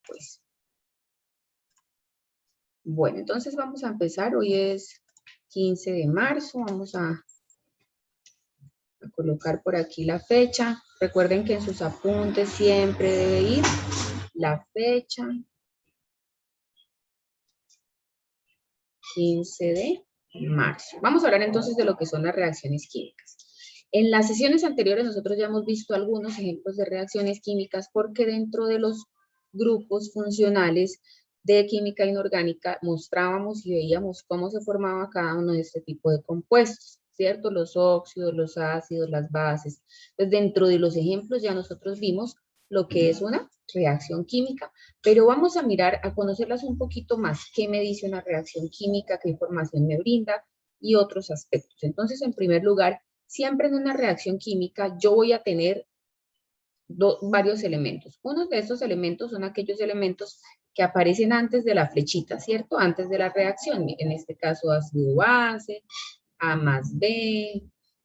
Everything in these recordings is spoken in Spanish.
pues. Bueno, entonces vamos a empezar. Hoy es 15 de marzo. Vamos a colocar por aquí la fecha. Recuerden que en sus apuntes siempre debe ir la fecha. 15 de marzo. Vamos a hablar entonces de lo que son las reacciones químicas. En las sesiones anteriores nosotros ya hemos visto algunos ejemplos de reacciones químicas porque dentro de los grupos funcionales de química inorgánica mostrábamos y veíamos cómo se formaba cada uno de este tipo de compuestos, ¿cierto? Los óxidos, los ácidos, las bases. Pues dentro de los ejemplos ya nosotros vimos lo que es una reacción química, pero vamos a mirar, a conocerlas un poquito más. ¿Qué me dice una reacción química? ¿Qué información me brinda? Y otros aspectos. Entonces, en primer lugar, siempre en una reacción química yo voy a tener varios elementos. Uno de estos elementos son aquellos elementos que aparecen antes de la flechita, ¿cierto? Antes de la reacción. En este caso, ácido base, A más B.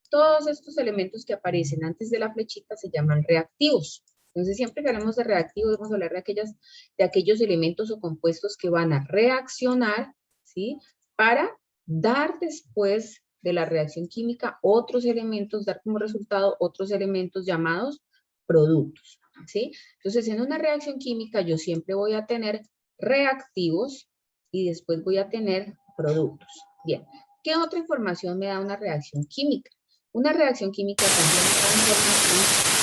Todos estos elementos que aparecen antes de la flechita se llaman reactivos. Entonces, siempre que hablamos de reactivos, vamos a hablar de aquellos elementos o compuestos que van a reaccionar, ¿sí? Para dar después de la reacción química otros elementos, dar como resultado otros elementos llamados productos, ¿sí? Entonces, en una reacción química yo siempre voy a tener reactivos y después voy a tener productos. Bien, ¿qué otra información me da una reacción química? Una reacción química también me da información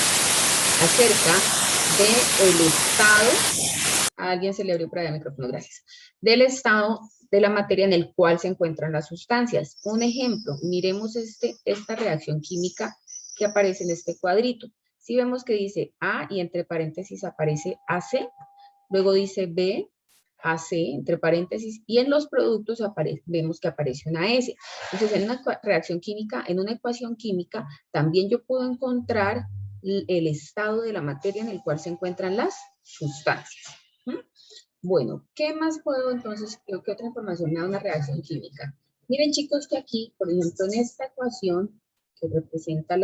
acerca del estado, a alguien se le abrió por allá el micrófono, gracias, del estado de la materia en el cual se encuentran las sustancias. Un ejemplo, miremos esta reacción química que aparece en este cuadrito. Si vemos que dice A y entre paréntesis aparece AC, luego dice B, AC, entre paréntesis, y en los productos vemos que aparece una S. Entonces, en una reacción química, en una ecuación química, también yo puedo encontrar el estado de la materia en el cual se encuentran las sustancias. Bueno, ¿qué más puedo entonces, qué otra información me da una reacción química? Miren chicos que aquí, por ejemplo, en esta ecuación que representa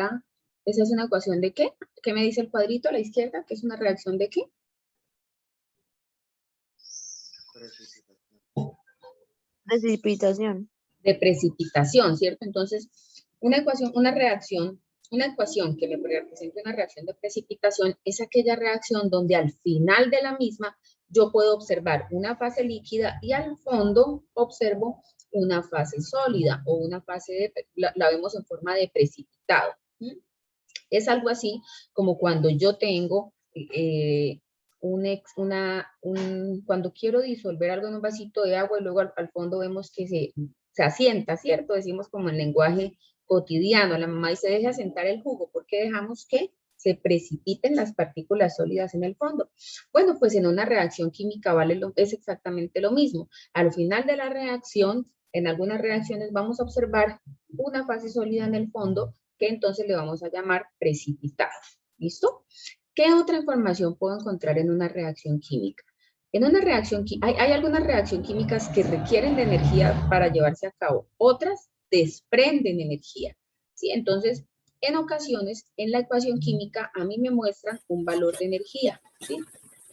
esa es una ecuación de ¿qué? ¿Qué me dice el cuadrito a la izquierda? ¿Que es una reacción de qué? Precipitación. De precipitación, ¿cierto? Entonces, una ecuación que me represente una reacción de precipitación es aquella reacción donde al final de la misma yo puedo observar una fase líquida y al fondo observo una fase sólida o una fase, la vemos en forma de precipitado. Es algo así como cuando yo tengo cuando quiero disolver algo en un vasito de agua y luego al fondo vemos que se asienta, ¿cierto? Decimos como en lenguaje cotidiano, la mamá dice, deja asentar el jugo, porque dejamos que se precipiten las partículas sólidas en el fondo. Bueno, pues en una reacción química es exactamente lo mismo. Al final de la reacción, en algunas reacciones vamos a observar una fase sólida en el fondo que entonces le vamos a llamar precipitado. ¿Listo? ¿Qué otra información puedo encontrar en una reacción química? En una reacción, hay algunas reacciones químicas que requieren de energía para llevarse a cabo, otras desprenden energía, ¿sí? Entonces, en ocasiones, en la ecuación química, a mí me muestran un valor de energía, ¿sí?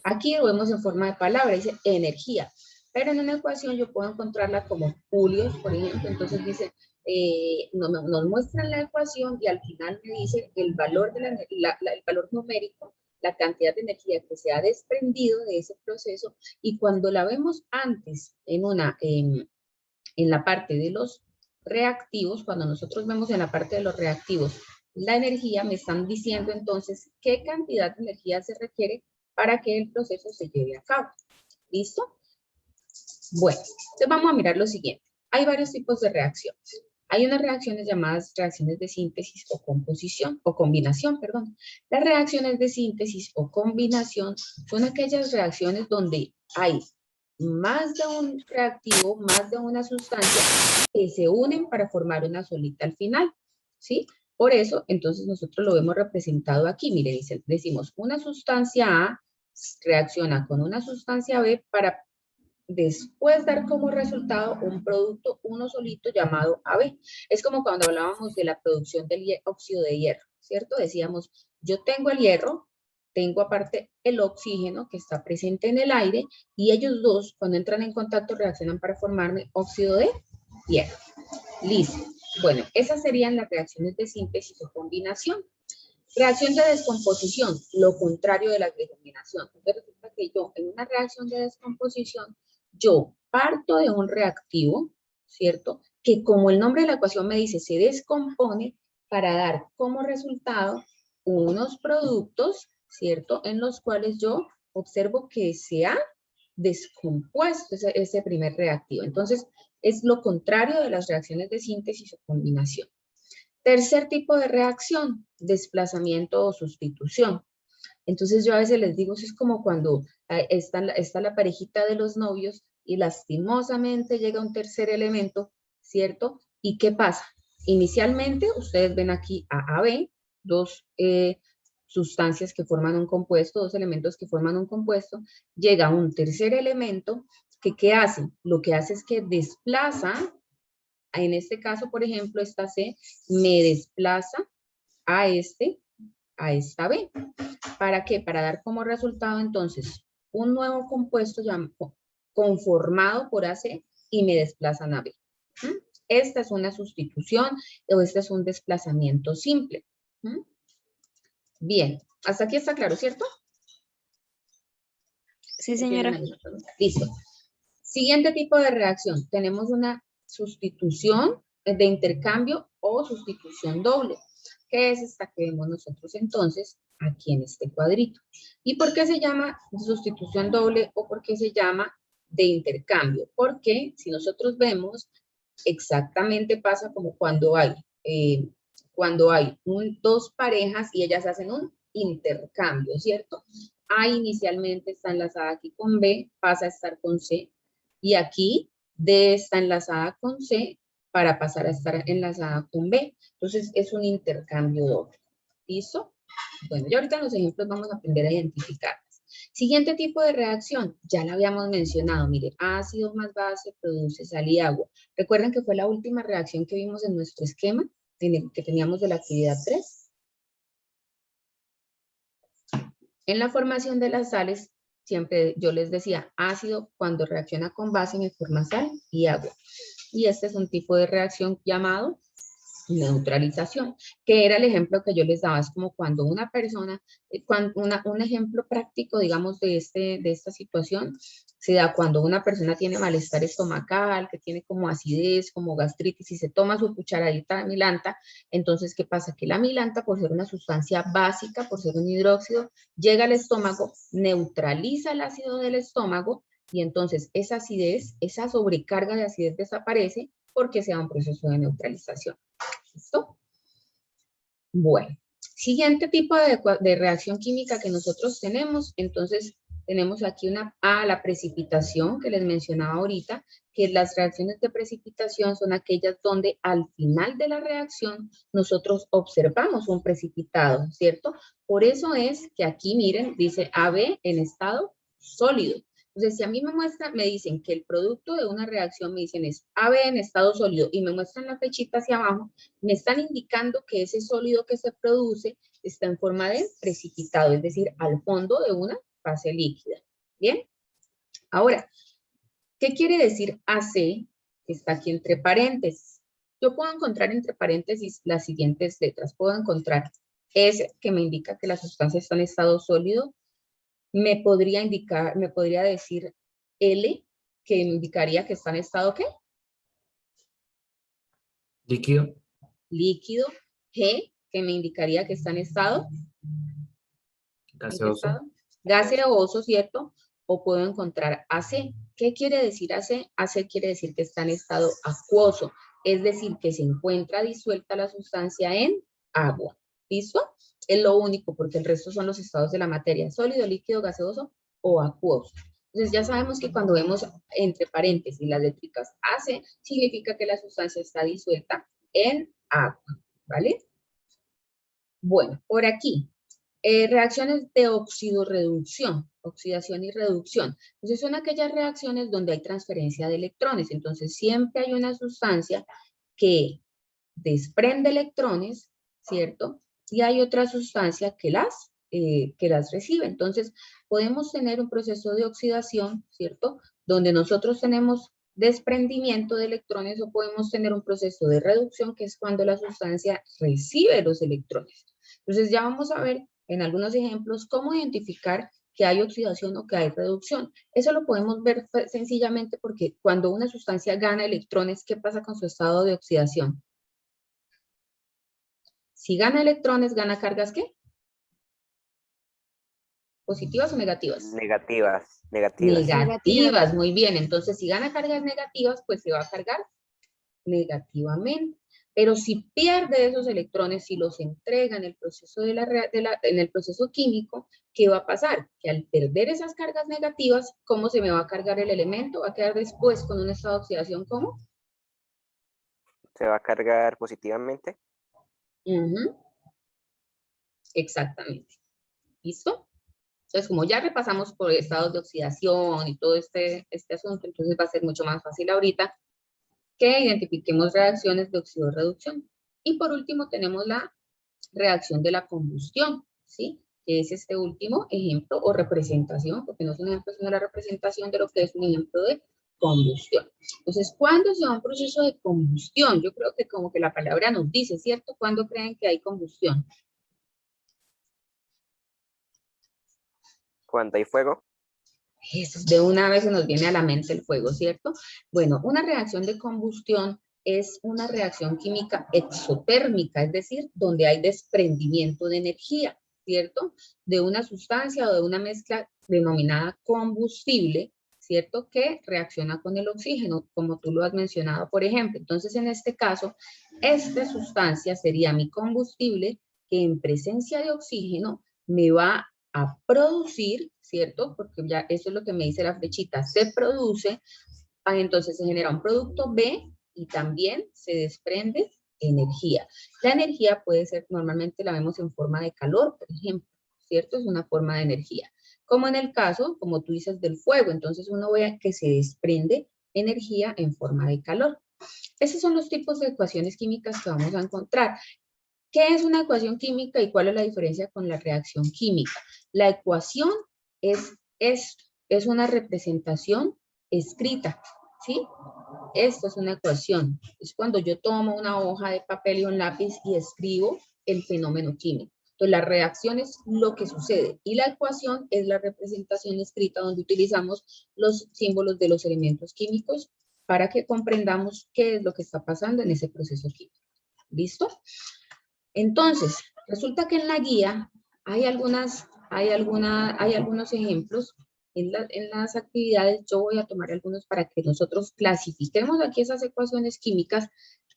Aquí lo vemos en forma de palabra, dice energía, pero en una ecuación yo puedo encontrarla como julios, por ejemplo, entonces dice, nos muestran la ecuación y al final me dice el valor, el valor numérico, la cantidad de energía que se ha desprendido de ese proceso, y cuando la vemos antes en la parte de los reactivos, cuando nosotros vemos en la parte de los reactivos la energía, me están diciendo entonces qué cantidad de energía se requiere para que el proceso se lleve a cabo. ¿Listo? Bueno, entonces vamos a mirar lo siguiente. Hay varios tipos de reacciones. Hay unas reacciones llamadas reacciones de síntesis o composición, o combinación, perdón. Las reacciones de síntesis o combinación son aquellas reacciones donde hay más de un reactivo, más de una sustancia que se unen para formar una solita al final, ¿sí? Por eso, entonces nosotros lo vemos representado aquí. Mire, decimos una sustancia A reacciona con una sustancia B para después dar como resultado un producto uno solito llamado AB. Es como cuando hablábamos de la producción del óxido de hierro, ¿cierto? Decíamos, yo tengo el hierro, tengo aparte el oxígeno que está presente en el aire y ellos dos cuando entran en contacto reaccionan para formarme óxido de hierro. Listo. Bueno, esas serían las reacciones de síntesis o combinación. Reacción de descomposición, lo contrario de la decombinación. Entonces resulta que yo en una reacción de descomposición, yo parto de un reactivo, ¿cierto? Que como el nombre de la ecuación me dice, se descompone para dar como resultado unos productos, ¿cierto? En los cuales yo observo que se ha descompuesto ese primer reactivo. Entonces, es lo contrario de las reacciones de síntesis o combinación. Tercer tipo de reacción, desplazamiento o sustitución. Entonces yo a veces les digo, eso es como cuando está la parejita de los novios y lastimosamente llega un tercer elemento, ¿cierto? ¿Y qué pasa? Inicialmente ustedes ven aquí a AB, dos sustancias que forman un compuesto, dos elementos que forman un compuesto, llega un tercer elemento que ¿qué hace? Lo que hace es que desplaza. En este caso, por ejemplo, esta C me desplaza a esta B. ¿Para qué? Para dar como resultado, entonces, un nuevo compuesto conformado por AC y me desplazan a B. Esta es una sustitución o este es un desplazamiento simple. Bien, hasta aquí está claro, ¿cierto? Sí, señora. Listo. Siguiente tipo de reacción. Tenemos una sustitución de intercambio o sustitución doble, que es esta que vemos nosotros entonces aquí en este cuadrito. ¿Y por qué se llama sustitución doble o por qué se llama de intercambio? Porque si nosotros vemos, exactamente pasa como cuando hay dos parejas y ellas hacen un intercambio, ¿cierto? A inicialmente está enlazada aquí con B, pasa a estar con C, y aquí D está enlazada con C para pasar a estar enlazada con B. Entonces es un intercambio doble. ¿Listo? Bueno, ya ahorita en los ejemplos vamos a aprender a identificarlas. Siguiente tipo de reacción, ya la habíamos mencionado, mire, ácido más base produce sal y agua. Recuerden que fue la última reacción que vimos en nuestro esquema que teníamos de la actividad 3. En la formación de las sales, siempre yo les decía, ácido cuando reacciona con base me forma sal y agua. Y este es un tipo de reacción llamado neutralización, que era el ejemplo que yo les daba. Es como cuando una persona, un ejemplo práctico, digamos, de esta situación, se da cuando una persona tiene malestar estomacal, que tiene como acidez, como gastritis, y se toma su cucharadita de milanta. Entonces, ¿qué pasa? Que la milanta, por ser una sustancia básica, por ser un hidróxido, llega al estómago, neutraliza el ácido del estómago, y entonces esa acidez, esa sobrecarga de acidez desaparece porque se da un proceso de neutralización. ¿Listo? Bueno, siguiente tipo de reacción química que nosotros tenemos, entonces tenemos aquí la precipitación que les mencionaba ahorita, que las reacciones de precipitación son aquellas donde al final de la reacción nosotros observamos un precipitado, ¿cierto? Por eso es que aquí, miren, dice AB en estado sólido. Entonces, si a mí me dicen que el producto de una reacción, me dicen es AB en estado sólido y me muestran la flechita hacia abajo, me están indicando que ese sólido que se produce está en forma de precipitado, es decir, al fondo de una fase líquida. ¿Bien? Ahora, ¿qué quiere decir AC? Que está aquí entre paréntesis. Yo puedo encontrar entre paréntesis las siguientes letras. Puedo encontrar S, que me indica que la sustancia está en estado sólido. Me podría decir L, que me indicaría que está en estado ¿qué? Líquido. Líquido. G, que me indicaría que está en estado Gaseoso. gaseoso, ¿cierto? O puedo encontrar AC. ¿Qué quiere decir AC? AC quiere decir que está en estado acuoso, es decir, que se encuentra disuelta la sustancia en agua. ¿Listo? Es lo único, porque el resto son los estados de la materia, sólido, líquido, gaseoso o acuoso. Entonces ya sabemos que cuando vemos entre paréntesis las letricas AC, significa que la sustancia está disuelta en agua, ¿vale? Bueno, por aquí, reacciones de oxidorreducción, oxidación y reducción. Entonces son aquellas reacciones donde hay transferencia de electrones. Entonces siempre hay una sustancia que desprende electrones, ¿cierto? Y hay otra sustancia que las que las recibe. Entonces, podemos tener un proceso de oxidación, ¿cierto? Donde nosotros tenemos desprendimiento de electrones, o podemos tener un proceso de reducción, que es cuando la sustancia recibe los electrones. Entonces, ya vamos a ver en algunos ejemplos cómo identificar que hay oxidación o que hay reducción. Eso lo podemos ver sencillamente porque cuando una sustancia gana electrones, ¿qué pasa con su estado de oxidación? Si gana electrones, ¿gana cargas qué? ¿Positivas o negativas? Negativas. Negativas, muy bien. Entonces, si gana cargas negativas, pues se va a cargar negativamente. Pero si pierde esos electrones, si los entrega en el proceso, en el proceso químico, ¿qué va a pasar? Que al perder esas cargas negativas, ¿cómo se me va a cargar el elemento? Va a quedar después con un estado de oxidación, ¿cómo? Se va a cargar positivamente. Exactamente. ¿Listo? Entonces, como ya repasamos por estados de oxidación y todo este asunto, entonces va a ser mucho más fácil ahorita que identifiquemos reacciones de oxidorreducción. Y por último tenemos la reacción de la combustión, ¿sí? Que es este último ejemplo o representación, porque no es un ejemplo, sino la representación de lo que es un ejemplo de combustión. Entonces, ¿cuándo se da un proceso de combustión? Yo creo que como que la palabra nos dice, ¿cierto? ¿Cuándo creen que hay combustión? Cuando hay fuego. Eso, de una vez se nos viene a la mente el fuego, ¿cierto? Bueno, una reacción de combustión es una reacción química exotérmica, es decir, donde hay desprendimiento de energía, ¿cierto? De una sustancia o de una mezcla denominada combustible, ¿cierto? Que reacciona con el oxígeno, como tú lo has mencionado, por ejemplo. Entonces, en este caso, esta sustancia sería mi combustible que en presencia de oxígeno me va a producir, ¿cierto? Porque ya eso es lo que me dice la flechita, se produce, entonces se genera un producto B y también se desprende energía. La energía puede ser, normalmente la vemos en forma de calor, por ejemplo, ¿cierto? Es una forma de energía. Como en el caso, como tú dices, del fuego, entonces uno ve que se desprende energía en forma de calor. Esos son los tipos de ecuaciones químicas que vamos a encontrar. ¿Qué es una ecuación química y cuál es la diferencia con la reacción química? La ecuación es una representación escrita, ¿sí? Esto es una ecuación. Es cuando yo tomo una hoja de papel y un lápiz y escribo el fenómeno químico. Entonces, la reacción es lo que sucede y la ecuación es la representación escrita donde utilizamos los símbolos de los elementos químicos para que comprendamos qué es lo que está pasando en ese proceso químico. ¿Listo? Entonces, resulta que en la guía hay algunos ejemplos en las actividades. Yo voy a tomar algunos para que nosotros clasifiquemos aquí esas ecuaciones químicas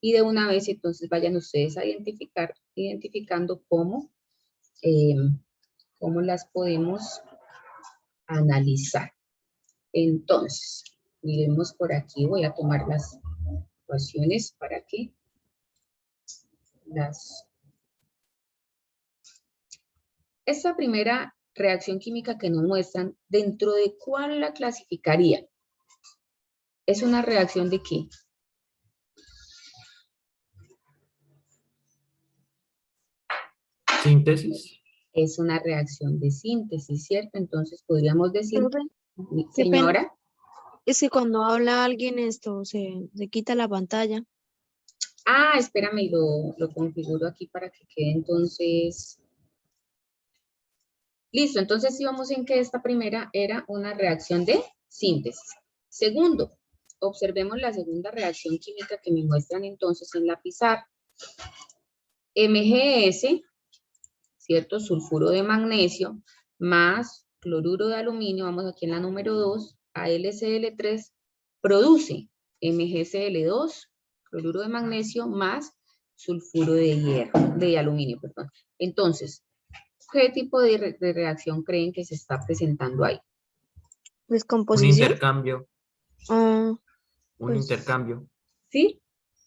y de una vez entonces vayan ustedes a identificando cómo las podemos analizar. Entonces, miremos por aquí, voy a tomar las ecuaciones para que esta primera reacción química que nos muestran, ¿dentro de cuál la clasificaría? ¿Es una reacción de qué? Síntesis. Es una reacción de síntesis, ¿cierto? Entonces podríamos decir, Qué señora. pena. Es que cuando habla alguien esto se quita la pantalla. Ah, espérame, lo configuro aquí para que quede entonces. Listo, entonces íbamos en que esta primera era una reacción de síntesis. Segundo, observemos la segunda reacción química que me muestran entonces en la pizarra. MgS, ¿cierto? Sulfuro de magnesio más cloruro de aluminio, vamos aquí en la número 2, AlCl3, produce MgCl2, cloruro de magnesio más sulfuro de aluminio, perdón. Entonces, ¿qué tipo de reacción creen que se está presentando ahí? Descomposición. Un intercambio. Un Pues, intercambio. ¿Sí?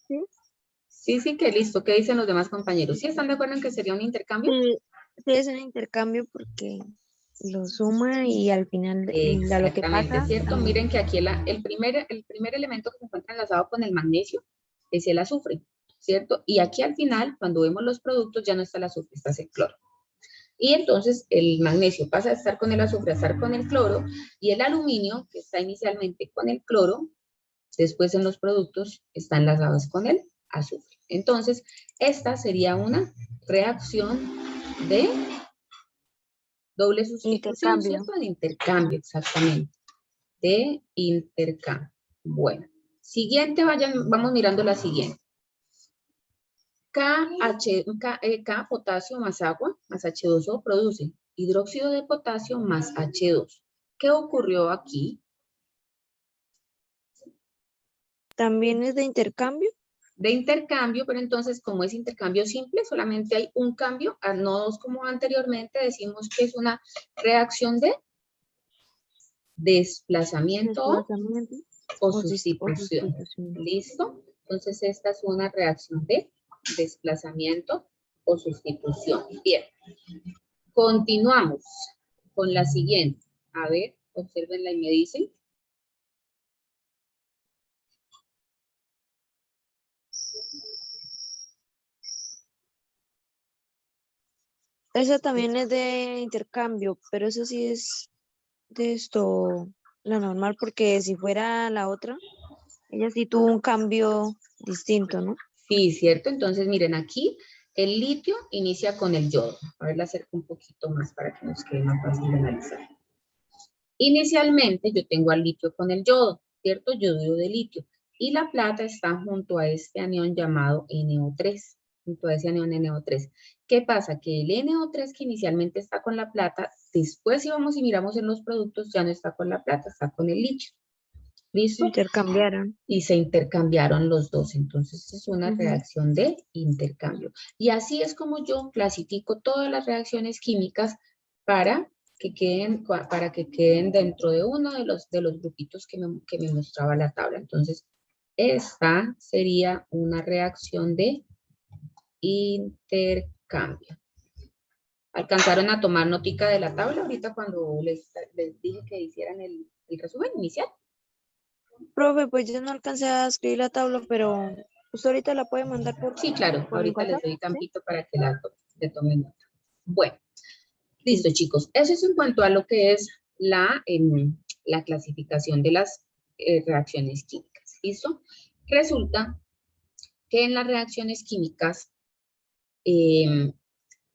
Sí. Sí, que listo. ¿Qué dicen los demás compañeros? ¿Sí están de acuerdo en que sería un intercambio? Sí, es un intercambio porque lo suma y al final lo que Exactamente, pasa. ¿cierto? Miren que aquí el primer elemento que se encuentra enlazado con el magnesio es el azufre, ¿cierto? Y aquí al final, cuando vemos los productos, ya no está el azufre, está el cloro. Y entonces el magnesio pasa a estar con el azufre a estar con el cloro, y el aluminio, que está inicialmente con el cloro, después en los productos está enlazados con el azufre. Entonces, esta sería una reacción de doble sustitución, Intercambio. ¿cierto? De intercambio, exactamente. De intercambio. Bueno, siguiente, vamos mirando la siguiente. K, potasio más agua, más H2O, produce hidróxido de potasio más H2. ¿Qué ocurrió aquí? ¿También es de intercambio? De intercambio, pero entonces, como es intercambio simple, solamente hay un cambio, no dos como anteriormente, decimos que es una reacción de desplazamiento Desplazamiento o o sustitución. sustitución. ¿Listo? Entonces, esta es una reacción de desplazamiento o sustitución. Bien. Continuamos con la siguiente. A ver, obsérvenla y me dicen. Esa también es de intercambio, pero eso sí es de esto, la normal, porque si fuera la otra, ella sí tuvo un cambio distinto, ¿no? Sí, cierto. Entonces, miren, aquí el litio inicia con el yodo. A ver, la acerco un poquito más para que nos quede más fácil de analizar. Inicialmente yo tengo al litio con el yodo, ¿cierto? Yoduro de litio. Y la plata está junto a este anión llamado NO3, junto a ese anión NO3. ¿Qué pasa? Que el NO3 que inicialmente está con la plata, después si vamos y miramos en los productos, ya no está con la plata, está con el litio. ¿Listo? Intercambiaron. Y se intercambiaron los dos. Entonces es una reacción de intercambio. Y así es como yo clasifico todas las reacciones químicas para que queden dentro de uno de los grupitos que me mostraba la tabla. Entonces, esta sería una reacción de intercambio. ¿Alcanzaron a tomar notica de la tabla ahorita cuando les dije que hicieran el resumen inicial? Profe, pues yo no alcancé a escribir la tabla, pero usted ahorita la puede mandar Sí, claro. por el Ahorita les WhatsApp, doy ¿sí? campito para que le tomen nota. Bueno, listo, chicos. Eso es en cuanto a lo que es la clasificación de las reacciones químicas. ¿Listo? Resulta que en las reacciones químicas,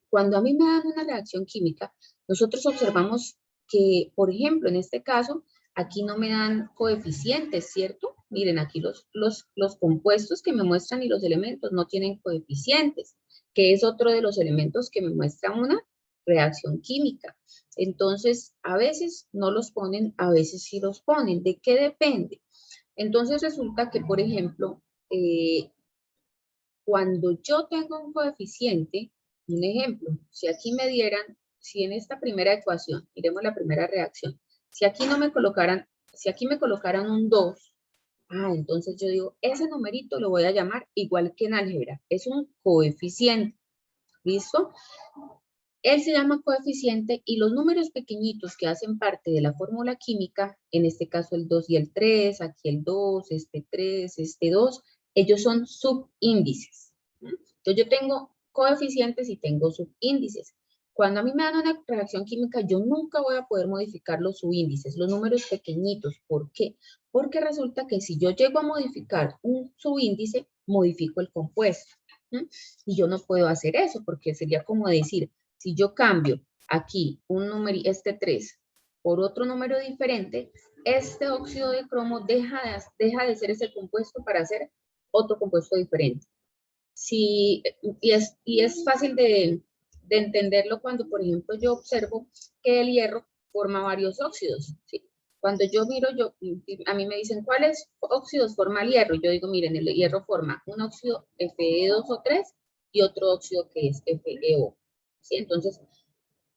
cuando a mí me dan una reacción química, nosotros observamos que, por ejemplo, en este caso, aquí no me dan coeficientes, ¿cierto? Miren, aquí los compuestos que me muestran y los elementos no tienen coeficientes, que es otro de los elementos que me muestra una reacción química. Entonces, a veces no los ponen, a veces sí los ponen. ¿De qué depende? Entonces, resulta que, por ejemplo, cuando yo tengo un coeficiente, un ejemplo, si aquí me dieran, si en esta primera ecuación, miremos la primera reacción, si aquí me colocaran un 2, entonces yo digo, ese numerito lo voy a llamar igual que en álgebra, es un coeficiente, ¿listo? Él se llama coeficiente y los números pequeñitos que hacen parte de la fórmula química, en este caso el 2 y el 3, aquí el 2, este 3, este 2, ellos son subíndices. Entonces yo tengo coeficientes y tengo subíndices. Cuando a mí me dan una reacción química, yo nunca voy a poder modificar los subíndices, los números pequeñitos. ¿Por qué? Porque resulta que si yo llego a modificar un subíndice, modifico el compuesto. Y yo no puedo hacer eso porque sería como decir, si yo cambio aquí un número, este 3, por otro número diferente, este óxido de cromo deja de ser ese compuesto para hacer otro compuesto diferente. Sí, y es fácil de entenderlo cuando, por ejemplo, yo observo que el hierro forma varios óxidos. ¿Sí? Cuando yo miro, a mí me dicen, ¿cuáles óxidos forma el hierro? Yo digo, miren, el hierro forma un óxido Fe2O3 y otro óxido que es FeO. ¿Sí? Entonces,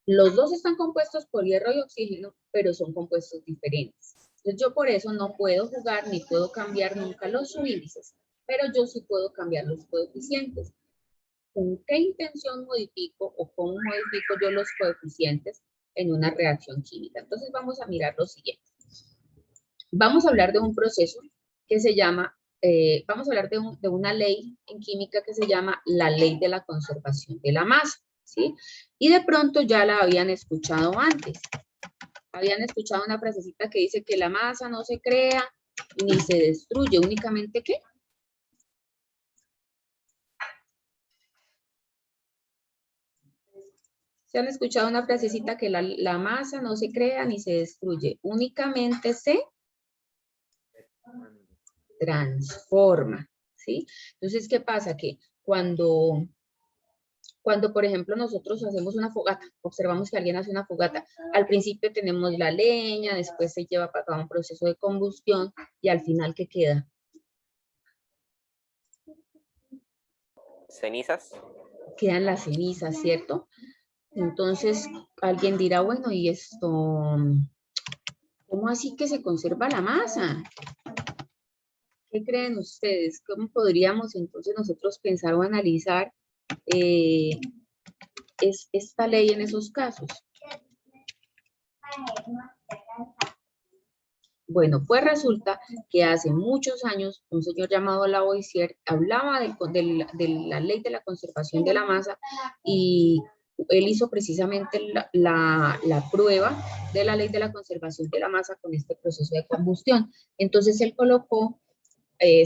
los dos están compuestos por hierro y oxígeno, pero son compuestos diferentes. Entonces, yo por eso no puedo jugar ni puedo cambiar nunca los subíndices, pero yo sí puedo cambiar los coeficientes. ¿Con qué intención modifico o cómo modifico yo los coeficientes en una reacción química? Entonces, vamos a mirar lo siguiente. Vamos a hablar de un proceso que se llama, vamos a hablar de una ley en química que se llama la ley de la conservación de la masa. ¿sí? Y de pronto ya la habían escuchado antes. Habían escuchado una frasecita que dice que la masa no se crea ni se destruye, únicamente ¿qué? ¿Se han escuchado una frasecita que la masa no se crea ni se destruye? Únicamente se transforma, ¿sí? Entonces, ¿qué pasa? Que cuando, por ejemplo, nosotros hacemos una fogata, observamos que alguien hace una fogata, al principio tenemos la leña, después se lleva para acá un proceso de combustión y al final, ¿qué queda? Cenizas. Quedan las cenizas, ¿cierto? Entonces, alguien dirá, bueno, ¿y esto? ¿Cómo así que se conserva la masa? ¿Qué creen ustedes? ¿Cómo podríamos entonces nosotros pensar o analizar esta ley en esos casos? Bueno, pues resulta que hace muchos años un señor llamado Lavoisier hablaba de la ley de la conservación de la masa y él hizo precisamente la prueba de la ley de la conservación de la masa con este proceso de combustión. Entonces él colocó,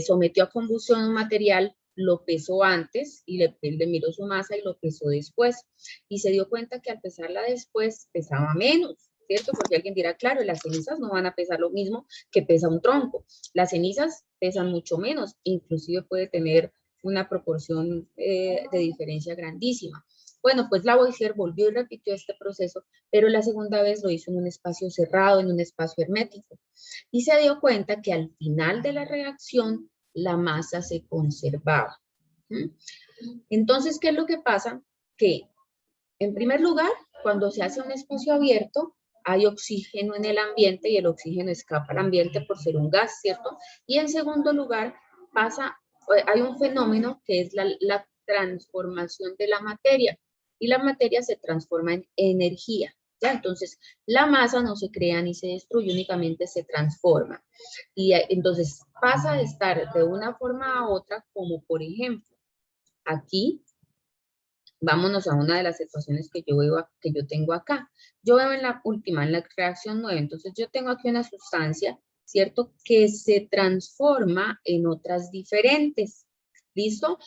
sometió a combustión un material, lo pesó antes y le miró su masa y lo pesó después. Y se dio cuenta que al pesarla después pesaba menos, ¿cierto? Porque alguien dirá, claro, las cenizas no van a pesar lo mismo que pesa un tronco. Las cenizas pesan mucho menos, inclusive puede tener una proporción de diferencia grandísima. Bueno, pues Lavoisier volvió y repitió este proceso, pero la segunda vez lo hizo en un espacio cerrado, en un espacio hermético. Y se dio cuenta que al final de la reacción, la masa se conservaba. Entonces, ¿qué es lo que pasa? Que, en primer lugar, cuando se hace un espacio abierto, hay oxígeno en el ambiente y el oxígeno escapa al ambiente por ser un gas, ¿cierto? Y en segundo lugar, hay un fenómeno que es la transformación de la materia. Y la materia se transforma en energía, ¿ya? Entonces, la masa no se crea ni se destruye, únicamente se transforma. Y entonces pasa de estar de una forma a otra, como por ejemplo, aquí, vámonos a una de las ecuaciones que yo tengo acá. Yo veo en la última, en la reacción 9, entonces yo tengo aquí una sustancia, ¿cierto? Que se transforma en otras diferentes, ¿listo?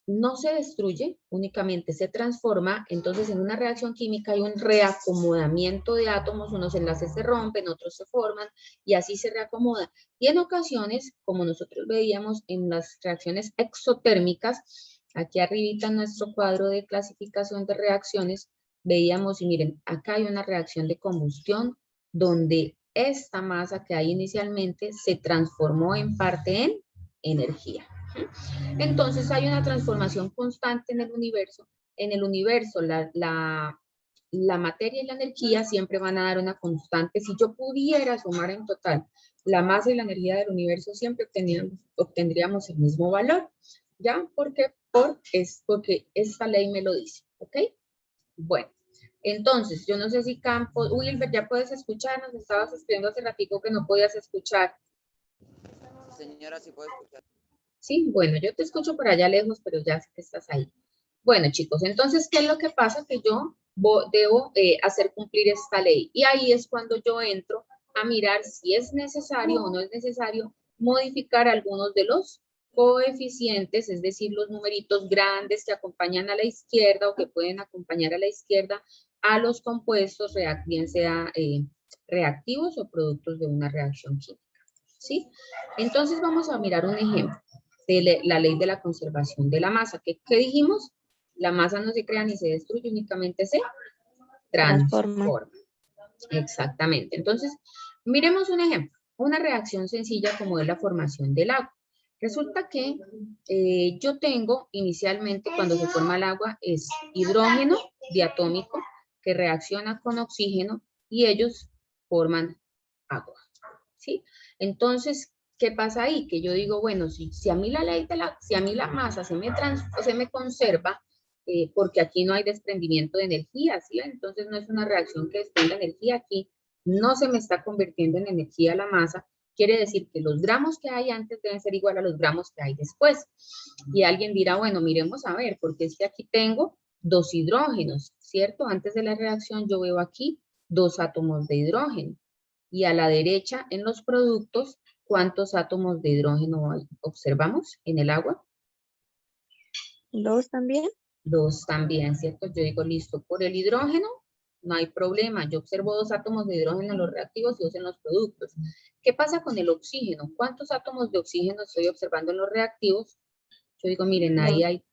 No se destruye, únicamente se transforma. Entonces en una reacción química hay un reacomodamiento de átomos, unos enlaces se rompen, otros se forman y así se reacomoda. Y en ocasiones, como nosotros veíamos en las reacciones exotérmicas, aquí arribita en nuestro cuadro de clasificación de reacciones, veíamos, y miren, acá hay una reacción de combustión donde esta masa que hay inicialmente se transformó en parte en energía. Entonces hay una transformación constante en el universo. En el universo la materia y la energía siempre van a dar una constante. Si yo pudiera sumar en total la masa y la energía del universo, siempre obtendríamos el mismo valor. ¿Ya? ¿Por qué? Porque esta ley me lo dice. ¿Ok? Bueno. Entonces, yo no sé si Campos, Wilber, ya puedes escucharnos, estabas escribiendo hace ratico que no podías escuchar. Señora, sí puedo escuchar. Sí, bueno, yo te escucho por allá lejos, pero ya sé que estás ahí. Bueno, chicos, entonces, ¿qué es lo que pasa? Que yo debo hacer cumplir esta ley. Y ahí es cuando yo entro a mirar si es necesario o no es necesario modificar algunos de los coeficientes, es decir, los numeritos grandes que acompañan a la izquierda o que pueden acompañar a la izquierda a los compuestos, bien sea reactivos o productos de una reacción química. ¿Sí? Entonces vamos a mirar un ejemplo de la ley de la conservación de la masa. ¿Qué dijimos? La masa no se crea ni se destruye, únicamente se transforma. Exactamente. Entonces, miremos un ejemplo. Una reacción sencilla como es la formación del agua. Resulta que yo tengo inicialmente, cuando se forma el agua, es hidrógeno diatómico que reacciona con oxígeno y ellos forman agua. ¿Sí? Entonces, ¿qué pasa ahí? Que yo digo, bueno, si a mí si a mí la masa se me conserva, porque aquí no hay desprendimiento de energía, ¿sí? Entonces no es una reacción que desprenda energía aquí, no se me está convirtiendo en energía la masa, quiere decir que los gramos que hay antes deben ser igual a los gramos que hay después. Y alguien dirá, bueno, miremos a ver, porque es que aquí tengo 2 hidrógenos, ¿cierto? Antes de la reacción yo veo aquí 2 átomos de hidrógeno. Y a la derecha, en los productos, ¿cuántos átomos de hidrógeno observamos en el agua? 2 también. 2 también, ¿cierto? Yo digo, listo, por el hidrógeno, no hay problema. Yo observo 2 átomos de hidrógeno en los reactivos y 2 en los productos. ¿Qué pasa con el oxígeno? ¿Cuántos átomos de oxígeno estoy observando en los reactivos? Yo digo, miren, ahí hay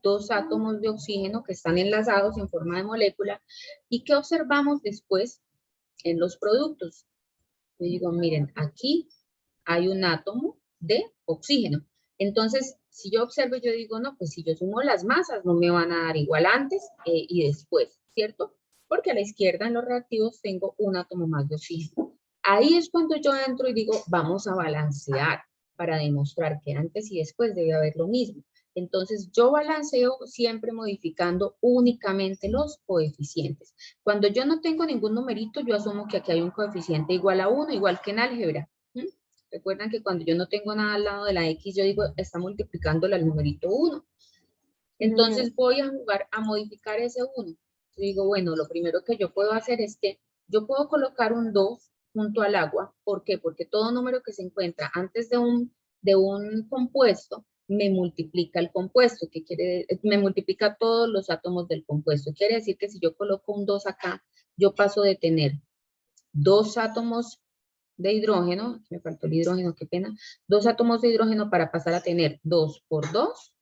2 átomos de oxígeno que están enlazados en forma de molécula. ¿Y qué observamos después en los productos? Yo digo, miren, aquí hay un átomo de oxígeno. Entonces, si yo observo, yo digo, no, pues si yo sumo las masas, no me van a dar igual antes y después, ¿cierto? Porque a la izquierda en los reactivos tengo un átomo más de oxígeno. Ahí es cuando yo entro y digo, vamos a balancear para demostrar que antes y después debe haber lo mismo. Entonces, yo balanceo siempre modificando únicamente los coeficientes. Cuando yo no tengo ningún numerito, yo asumo que aquí hay un coeficiente igual a 1, igual que en álgebra. Recuerdan que cuando yo no tengo nada al lado de la X, yo digo, está multiplicándola al numerito 1. Entonces voy a jugar a modificar ese 1. Yo digo, bueno, lo primero que yo puedo hacer es que yo puedo colocar un 2 junto al agua. ¿Por qué? Porque todo número que se encuentra antes de un compuesto me multiplica el compuesto, que me multiplica todos los átomos del compuesto. Quiere decir que si yo coloco un 2 acá, yo paso de tener 2 átomos de hidrógeno, me faltó el hidrógeno, qué pena, 2 átomos de hidrógeno para pasar a tener 2 por 2,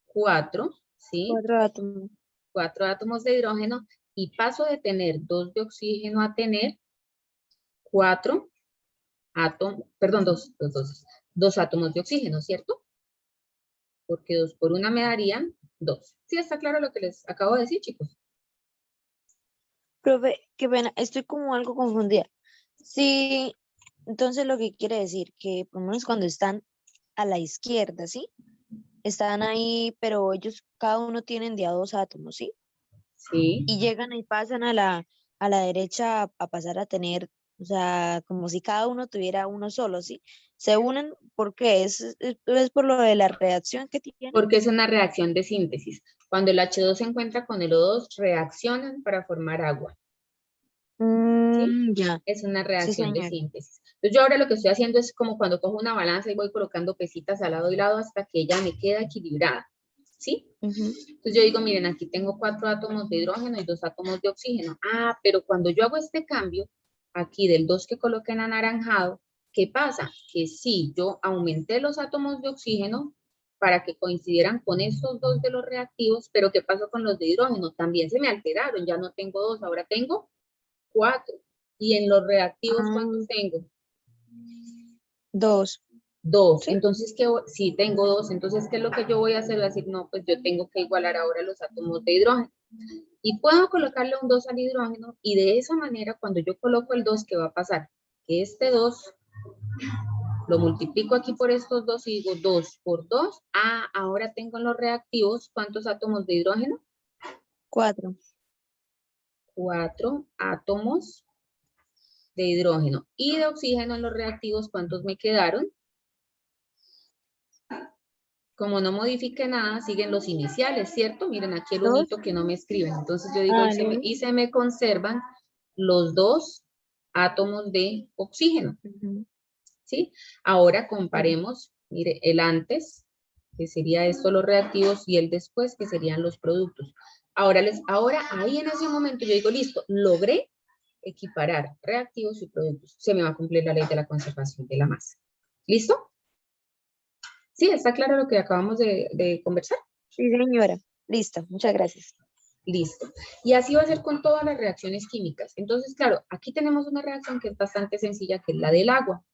4, ¿sí? 4 átomos. 4 átomos de hidrógeno y paso de tener 2 de oxígeno a tener 4 átomos, perdón, 2 átomos de oxígeno, ¿cierto? Porque 2 por 1 me darían 2. ¿Sí está claro lo que les acabo de decir, chicos? Profe, qué pena, estoy como algo confundida. Sí, entonces lo que quiere decir que por lo menos cuando están a la izquierda, ¿sí? Están ahí, pero ellos cada uno tienen de a 2 átomos, ¿sí? Sí. Y llegan y pasan a la derecha a pasar a tener, o sea, como si cada uno tuviera uno solo, ¿sí? Se unen porque es por lo de la reacción que tienen. Porque es una reacción de síntesis. Cuando el H2 se encuentra con el O2, reaccionan para formar agua. ¿Sí? Ya. Es una Sí, reacción de señora. síntesis. Entonces yo ahora lo que estoy haciendo es como cuando cojo una balanza y voy colocando pesitas al lado y lado hasta que ella me queda equilibrada. ¿Sí? Entonces yo digo, miren, aquí tengo 4 átomos de hidrógeno y 2 átomos de oxígeno. Ah, pero cuando yo hago este cambio, aquí del 2 que coloqué en anaranjado, ¿qué pasa? Que sí, yo aumenté los átomos de oxígeno para que coincidieran con estos 2 de los reactivos, pero ¿qué pasó con los de hidrógeno? También se me alteraron, ya no tengo 2, ahora tengo 4. Y en los reactivos, ¿cuántos tengo? 2. 2. ¿Sí? Entonces, sí, tengo 2. Entonces, ¿qué es lo que yo voy a hacer? Voy a decir, no, pues yo tengo que igualar ahora los átomos de hidrógeno. Y puedo colocarle un 2 al hidrógeno y de esa manera, cuando yo coloco el 2, ¿qué va a pasar? Que este 2 lo multiplico aquí por estos 2 y digo 2 por 2. Ah, ahora tengo en los reactivos, ¿cuántos átomos de hidrógeno? 4. 4 átomos de hidrógeno. Y de oxígeno en los reactivos, ¿cuántos me quedaron? Como no modifique nada, siguen los iniciales, ¿cierto? Miren, aquí el unito que no me escriben. Entonces yo digo, y se me conservan los 2 átomos de oxígeno, ¿sí? Ahora comparemos, mire, el antes, que sería esto los reactivos, y el después, que serían los productos. Ahora ahí en ese momento yo digo, listo, logré equiparar reactivos y productos. Se me va a cumplir la ley de la conservación de la masa. ¿Listo? ¿Sí? ¿Está claro lo que acabamos de conversar? Sí, señora. Listo, muchas gracias. Listo. Y así va a ser con todas las reacciones químicas. Entonces, claro, aquí tenemos una reacción que es bastante sencilla, que es la del agua.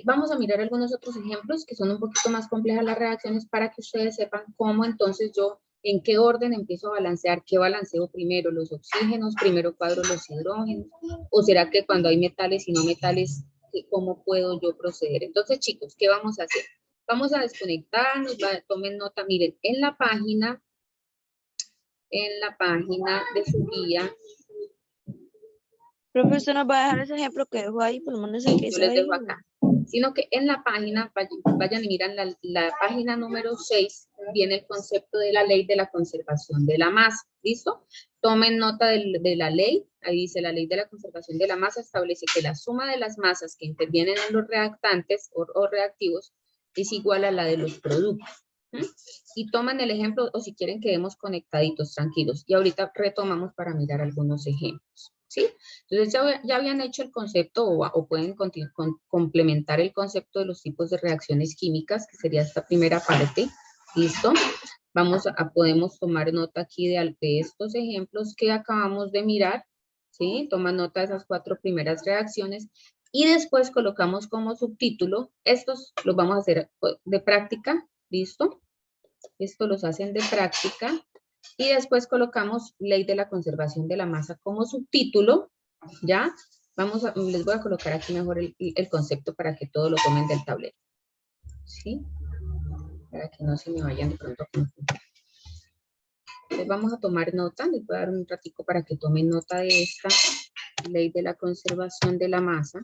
Vamos a mirar algunos otros ejemplos que son un poquito más complejas las reacciones para que ustedes sepan cómo entonces yo, en qué orden empiezo a balancear, qué balanceo primero, los oxígenos, primero cuadro los hidrógenos, o será que cuando hay metales y no metales, ¿cómo puedo yo proceder? Entonces, chicos, ¿qué vamos a hacer? Vamos a desconectarnos, tomen nota, miren, en la página de su guía. Profe, ¿usted nos va a dejar ese ejemplo que dejó ahí? Por lo menos el que Yo les sabe. dejo acá. Sino que en la página, vayan y miran la página número 6, viene el concepto de la ley de la conservación de la masa. ¿Listo? Tomen nota de la ley. Ahí dice: la ley de la conservación de la masa establece que la suma de las masas que intervienen en los reactantes o reactivos es igual a la de los productos. Y toman el ejemplo, o si quieren quedemos conectaditos, tranquilos. Y ahorita retomamos para mirar algunos ejemplos. ¿Sí? Entonces ya habían hecho el concepto o pueden complementar el concepto de los tipos de reacciones químicas, que sería esta primera parte. ¿Listo? Podemos tomar nota aquí de estos ejemplos que acabamos de mirar. ¿Sí? Toma nota de esas 4 primeras reacciones. Y después colocamos como subtítulo, estos los vamos a hacer de práctica. ¿Listo? Esto los hacen de práctica. Y después colocamos ley de la conservación de la masa como subtítulo, ¿ya? Les voy a colocar aquí mejor el concepto para que todo lo tomen del tablero, ¿sí? Para que no se me vayan de pronto a confundir. Entonces vamos a tomar nota, les voy a dar un ratico para que tomen nota de esta ley de la conservación de la masa.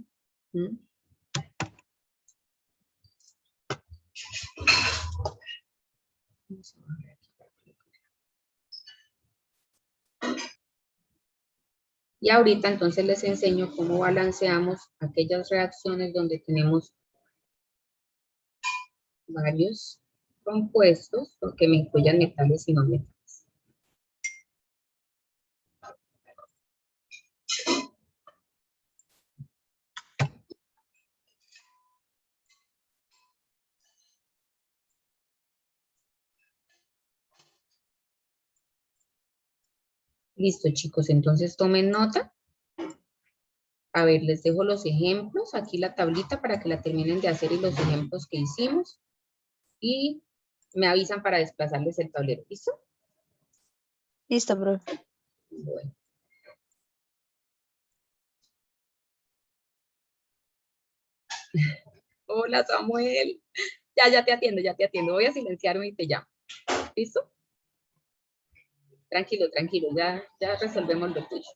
Y ahorita entonces les enseño cómo balanceamos aquellas reacciones donde tenemos varios compuestos, porque me incluyan metales y no metales. Listo, chicos, entonces tomen nota. A ver, les dejo los ejemplos, aquí la tablita para que la terminen de hacer y los ejemplos que hicimos. Y me avisan para desplazarles el tablero, ¿listo? Listo, profe. Bueno. Hola, Samuel. Ya te atiendo, ya te atiendo. Voy a silenciarme y te llamo. ¿Listo? Tranquilo, tranquilo, ya resolvemos lo tuyo.